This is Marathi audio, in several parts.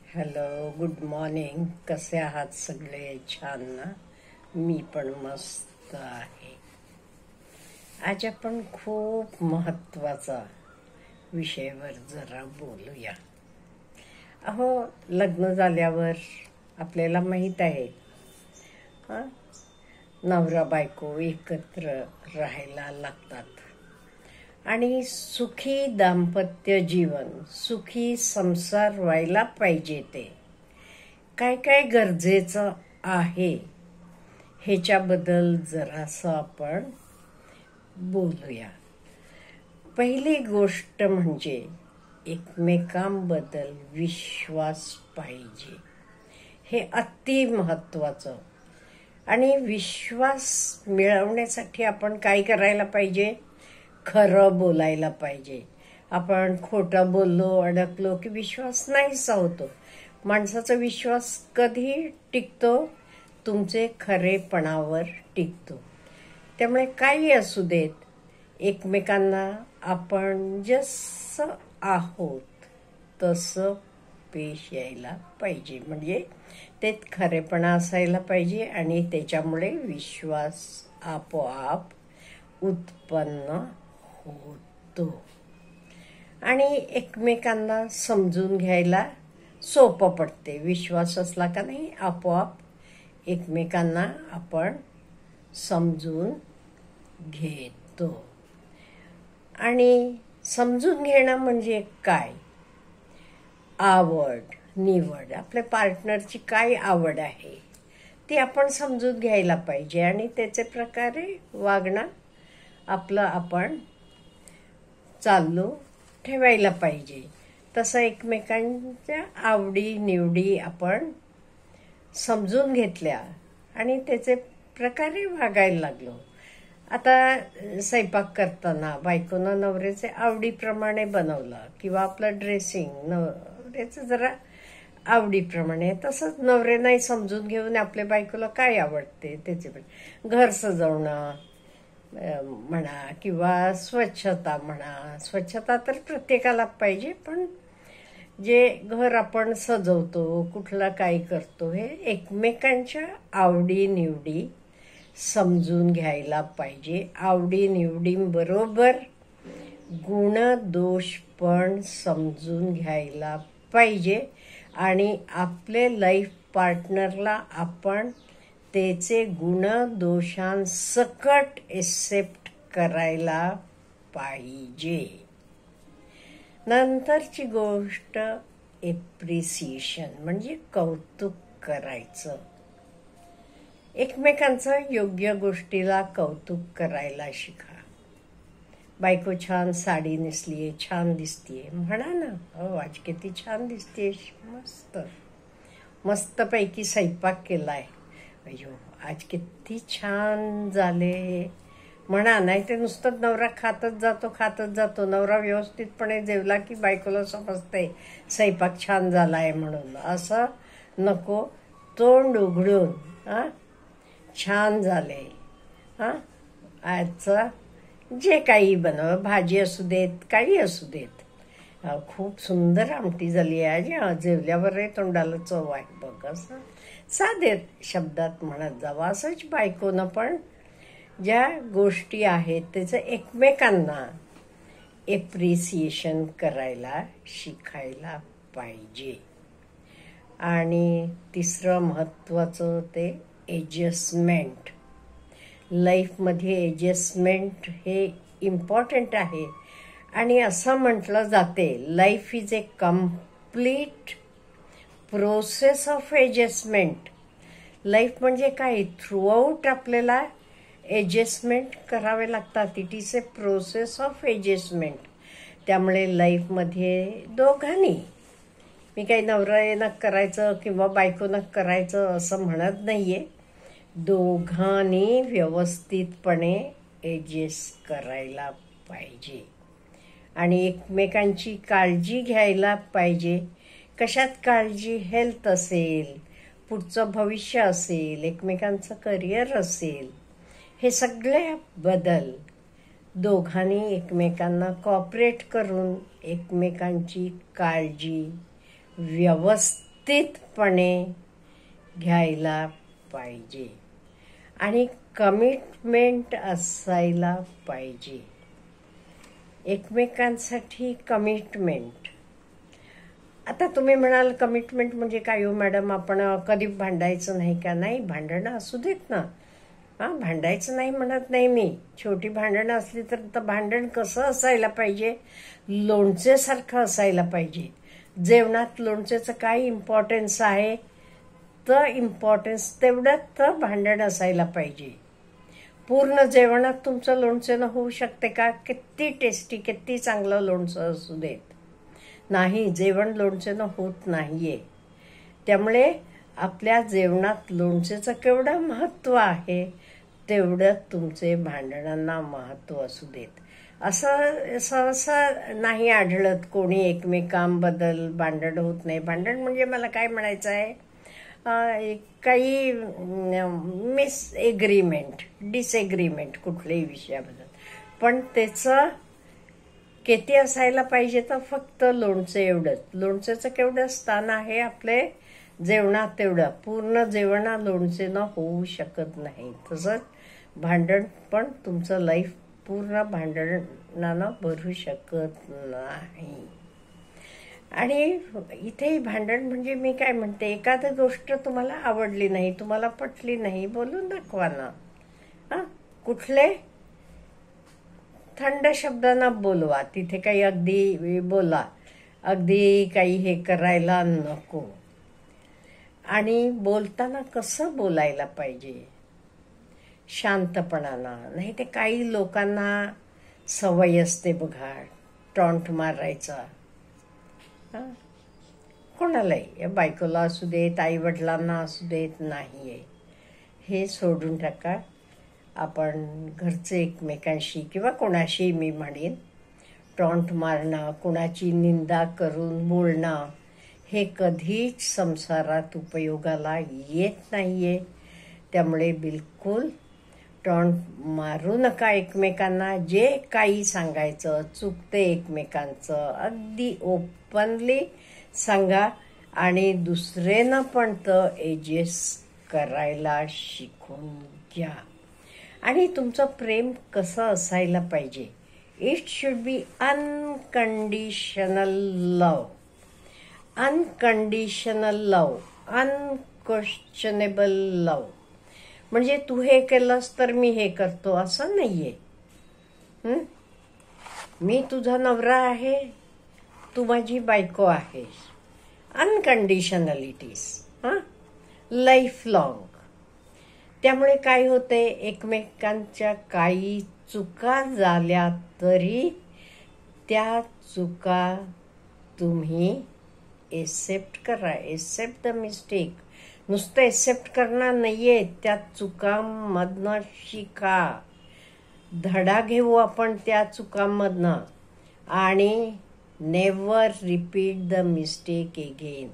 Hello, good morning. कसे आहात सगळे? छान ना? मी पण मस्त आहे. आज आपण खूप महत्वाचा विषयावर जरा बोलूया. अहो, लग्न झाल्यावर आपल्याला माहित आहे, हा, नवरा बायको एकत्र राहायला लागतात आणि सुखी दाम्पत्य जीवन, सुखी संसार व्हायला पाहिजे. ते काय काय गरजेचं आहे ह्याच्याबद्दल जरासं आपण बोलूया. पहिली गोष्ट म्हणजे एकमेकांबद्दल विश्वास पाहिजे. हे अति महत्वाचं. आणि विश्वास मिळवण्यासाठी आपण काय करायला पाहिजे? खरं बोलायला पाहिजे. आपण खोटं बोललो, अडकलो की विश्वास नाहीसा होतो. माणसाचा विश्वास कधी टिकतो? तुमचे खरेपणावर टिकतो. त्यामुळे काही असू देत, एकमेकांना आपण जसं आहोत तसं पेश यायला पाहिजे. म्हणजे ते खरेपणा असायला पाहिजे आणि त्याच्यामुळे विश्वास आपोआप उत्पन्न होतो. आणि एकमेकांना समजून घ्यायला सोपं पडते. विश्वास असला का नाही, आपोआप एकमेकांना आपण समजून घेतो. आणि समजून घेणं म्हणजे काय? आवड निवड, आपल्या पार्टनरची काय आवड आहे ती आपण समजून घ्यायला पाहिजे आणि त्याचे प्रकारे वागणं आपलं आपण चालू ठेवायला पाहिजे. तसं एकमेकांच्या आवडी निवडी आपण समजून घेतल्या आणि त्याचे प्रकारे वागायला लागलो. आता स्वयंपाक करताना बायकोनं नवऱ्याचे आवडीप्रमाणे बनवलं किंवा आपलं ड्रेसिंग नवऱ्याचं जरा आवडीप्रमाणे, तसंच नवरे नाही समजून घेऊन आपल्या बायकोला काय आवडते त्याचे घर सजवणं म्हणा किंवा स्वच्छता म्हणा. स्वच्छता तर प्रत्येकाला पाहिजे, पण जे घर आपण सजवतो, कुठला काय करतो, हे एकमेकांच्या आवडी निवडी समजून घ्यायला पाहिजे. आवडी निवडींबरोबर गुण दोष पण समजून घ्यायला पाहिजे आणि आपले लाईफ पार्टनरला आपण त्याचे गुण दोषांसकट एक्सेप्ट करायला पाहिजे. नंतरची गोष्ट एप्रिसिएशन म्हणजे कौतुक करायचं. एकमेकांचं योग्य गोष्टीला कौतुक करायला शिका. बायको छान साडी नेसलीये, छान दिसतीये, म्हणा ना, हो आज किती छान दिसतीये, मस्त मस्तपैकी स्वयंपाक केलाय, अयो आज किती छान झाले म्हणा. नाही ते नुसतं नवरा खातच जातो. नवरा व्यवस्थितपणे जेवला की बायकोला समजते स्वयंपाक छान झालाय म्हणून. असं नको, तोंड उघडून छान झाले, आजचं जे काही बनव, भाजी असू देत, काही असू देत, खूप सुंदर आमटी झाली आहे आज, जेवल्यावर तोंडाला चव आहे बघ, असं साधे शब्दात म्हणत जावं. असंच बायकोनं पण ज्या गोष्टी आहेत त्याचं एकमेकांना एप्रिसिएशन करायला शिकायला पाहिजे. आणि तिसरं महत्वाचं ते ॲडजस्टमेंट. लाईफमध्ये ॲडजस्टमेंट हे इम्पॉर्टंट आहे. आणि असं म्हटलं जाते, life is A complete process of adjustment. Life म्हणजे काय? थ्रूआउट आपल्याला ॲडजस्टमेंट करावे लागतात. It is a process of adjustment. त्यामुळे लाईफमध्ये दोघांनी, मी काही नवऱ्यानं करायचं किंवा बायकोनं करायचं असं म्हणत नाहीये, दोघांनी व्यवस्थितपणे ॲडजस्ट करायला पाहिजे आणि एकमेकांची काळजी घ्यायला पाहिजे. कशात काळजी? हेल्थ असेल, पुढचं भविष्य असेल, एकमेकांचं करिअर असेल, हे सगळे बदल दोघांनी एकमेकांना कॉपरेट करून एकमेकांची काळजी व्यवस्थित शिस्तीतपणे घ्यायला पाहिजे आणि कमिटमेंट असायला पाहिजे. एकमेकांसाठी कमिटमेंट. आता तुम्ही म्हणाल कमिटमेंट म्हणजे काय हो मॅडम, आपण कधी भांडायचं नाही का? नाही, भांडणं असू देत ना. भांडायचं नाही म्हणत नाही मी. छोटी भांडणं असली तर भांडण कसं असायला पाहिजे? लोणचेसारखं असायला पाहिजे. जेवणात लोणचेचं काय इम्पॉर्टन्स आहे? तर इम्पॉर्टन्स तेवढंच तर भांडण असायला पाहिजे. पूर्ण जेवणात तुमचं लोणचं न होऊ शकते का? किती टेस्टी, किती चांगलं लोणचं असू देत, नाही, जेवण लोणचं न होत नाहीये. त्यामुळे आपल्या जेवणात लोणचेचं केवढं महत्त्व आहे तेवढं तुमचे भांडणांना महत्त्व असू देत. असं सहसा नाही आढळत कोणी एकमेकांबद्दल भांडण होत नाही. भांडण म्हणजे मला काय म्हणायचं आहे, काही मिसएग्रीमेंट, डिसएग्रीमेंट कुठल्याही विषयाबद्दल, पण त्याचं किती असायला पाहिजे तर फक्त लोणचं एवढंच. लोणचेचं केवढं स्थान आहे आपले जेवणात तेवढं. पूर्ण जेवणा लोणचेनं होऊ शकत नाही. तसंच भांडण पण तुमचं लाईफ पूर्ण भांडणानं भरू शकत नाही. आणि इथे भांडण म्हणजे मी काय म्हणते, एखादी गोष्ट तुम्हाला आवडली नाही, तुम्हाला पटली नाही, बोलून दाखवा ना. कुठले थंड शब्दांना बोलवा. तिथे काही अगदी बोला, अगदी काही हे करायला नको. आणि बोलताना कसं बोलायला पाहिजे? शांतपणानं. नाही ते काही लोकांना सवय असते बघा टॉन्ट मारायचा. कोणालाही, बायकोला असू देत, आई वडिलांना असू देत, नाहीये. हे सोडून टाका. आपण घरचे एकमेकांशी किंवा कोणाशी मी म्हणेन टॉन्ट मारणं, कोणाची निंदा करून बोलणं हे कधीच संसारात उपयोगाला येत नाहीये. त्यामुळे बिलकुल टॉन्ट मारू नका एकमेकांना. जे काही सांगायचं चुकते एकमेकांचं अगदी ओपनली सांगा आणि दुसऱ्यानं पण तर एडजस्ट करायला शिकून घ्या. आणि तुमचं प्रेम कसं असायला पाहिजे? It should be unconditional love. Unconditional love, unquestionable love. म्हणजे तू हे केलंस तर मी हे करतो असं नाहीये. मी तुझा नवरा आहे, तू माझी बायको आहेस. अनकंडिशनलिटीज, लाईफ लॉंग. त्यामुळे काय होते, एकमेकांच्या काही चुका झाल्या तरी त्या चुका तुम्ही एक्सेप्ट करा. Accept the mistake. नुसतं एक्सेप्ट करणार नाहीये, त्या चुकांमधनं शिका. धडा घेऊ आपण त्या चुकांमधनं आणि never repeat the mistake again.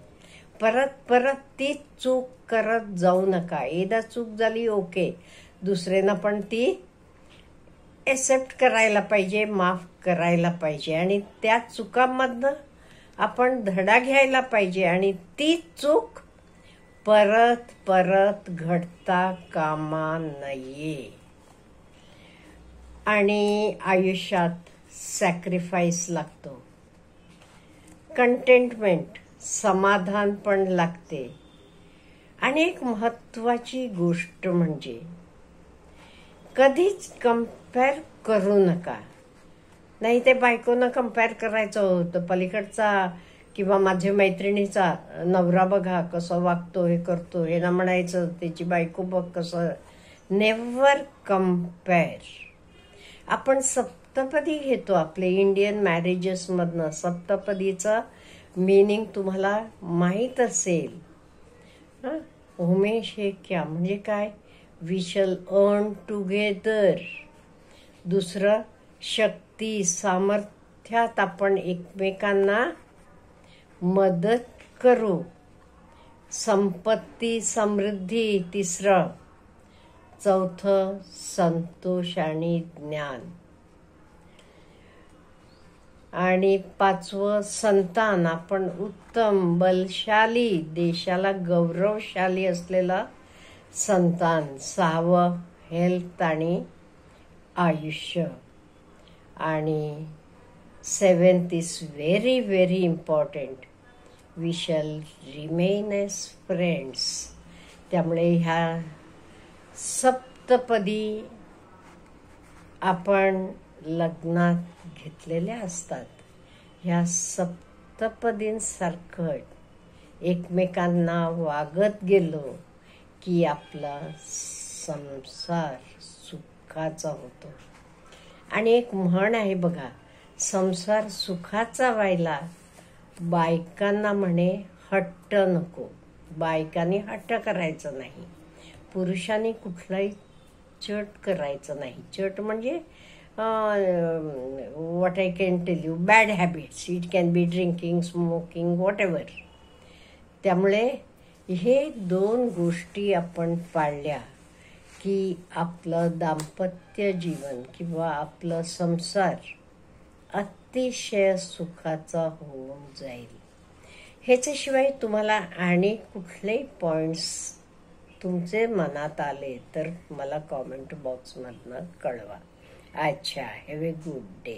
परत परत तीच चूक करत जाऊ नका. एकदा चूक झाली ओके, दुसऱ्यानं पण ती एक्सेप्ट करायला पाहिजे, माफ करायला पाहिजे आणि त्या चुकांमधनं आपण धडा घ्यायला पाहिजे आणि ती चूक परत परत घडता कामा नये. आणि आयुष्यात सॅक्रिफाईस लागतो, कंटेंटमेंट, समाधान पण लागते. आणि एक महत्वाची गोष्ट म्हणजे कधीच कंपेअर करू नका. नाही ते बायकोनं कंपेअर करायचं होतं, पलीकडचा किंवा माझ्या मैत्रिणीचा नवरा बघा कसं वागतो, हे करतो, हे ना म्हणायचं त्याची बायको बघ कसं. Never compare. आपण सप्तपदी घेतो आपले इंडियन मॅरेजेसमधनं. सप्तपदीचं मीनिंग तुम्हाला माहीत असेल. उमेश हे क्या म्हणजे काय? We shall earn together. दुसरं शक्ती, सामर्थ्यात आपण एकमेकांना मदत करू. संपत्ती, समृद्धी तिसरं. चौथं संतोष आणि ज्ञान. आणि 5वं संतान, आपण उत्तम बलशाली देशाला गौरवशाली असलेला संतान. 6वं हेल्थ आणि आयुष्य. आणि 7th is very very important, we shall remain as friends. त्यामुळे ह्या सप्तपदी आपण लग्नात घेतलेल्या असतात. ह्या सप्तपदींसारखं एकमेकांना वागत गेलो की आपला संसार सुखाचा होतो. आणि एक म्हण आहे बघा, संसार सुखाचा व्हायला बायकांना म्हणे हट्ट नको. बायकांनी हट्ट करायचं नाही, पुरुषांनी कुठलाही चट करायचं नाही. चट म्हणजे what I can tell you, bad habits. It can be drinking, smoking, whatever. त्यामुळे हे 2 गोष्टी आपण पाळल्या की आपलं दाम्पत्य जीवन किंवा आपलं संसार अतिशय सुखाचा होऊन जाईल. ह्याच्याशिवाय तुम्हाला आणि कुठलेही पॉइंट्स तुमचे मनात आले तर मला कॉमेंट बॉक्समधनं कळवा. अच्छा, हॅव ए गुड डे.